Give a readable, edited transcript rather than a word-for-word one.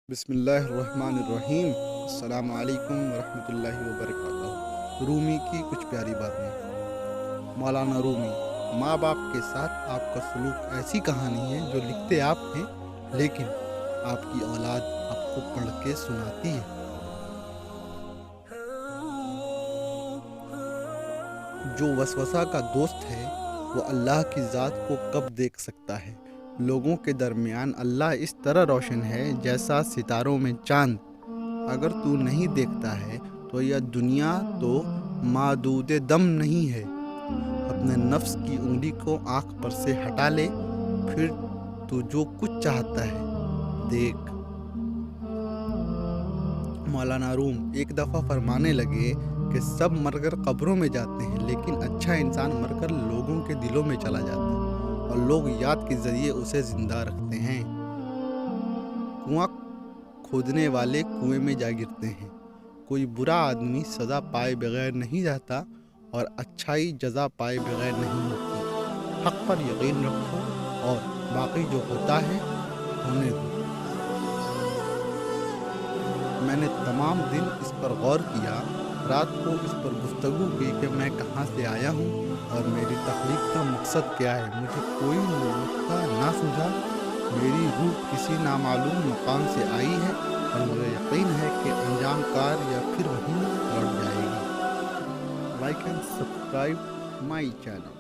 بسم اللہ الرحمن الرحیم۔ السلام علیکم ورحمۃ اللہ وبرکاتہ۔ رومی کی کچھ پیاری باتیں۔ مولانا رومی۔ ماں باپ کے ساتھ آپ کا سلوک ایسی کہانی ہے جو لکھتے آپ ہیں لیکن آپ کی اولاد آپ کو پڑھ کے سناتی ہے۔ جو وسوسہ کا دوست ہے وہ اللہ کی ذات کو کب دیکھ سکتا ہے؟ لوگوں کے درمیان اللہ اس طرح روشن ہے جیسا ستاروں میں چاند۔ اگر تو نہیں دیکھتا ہے تو یہ دنیا تو معدود دم نہیں ہے۔ اپنے نفس کی انگلی کو آنکھ پر سے ہٹا لے، پھر تو جو کچھ چاہتا ہے دیکھ۔ مولانا روم ایک دفعہ فرمانے لگے کہ سب مر کر قبروں میں جاتے ہیں لیکن اچھا انسان مر کر لوگوں کے دلوں میں چلا جاتا ہے اور لوگ یاد کے ذریعے اسے زندہ رکھتے ہیں۔ کنواں کھودنے والے کنویں میں جا گرتے ہیں۔ کوئی برا آدمی سزا پائے بغیر نہیں رہتا اور اچھائی جزا پائے بغیر نہیں ہوتی۔ حق پر یقین رکھو اور باقی جو ہوتا ہے ہونے دو۔ میں نے تمام دن اس پر غور کیا، رات کو اس پر گفتگو کی کہ میں کہاں سے آیا ہوں اور میری تخلیق کا مقصد کیا ہے۔ مجھے کوئی نقطہ نہ سوجھا۔ میری روح کسی نامعلوم مقام سے آئی ہے اور مجھے یقین ہے کہ انجام کار یا پھر وہیں لوٹ جائے گی۔ Like and subscribe my channel.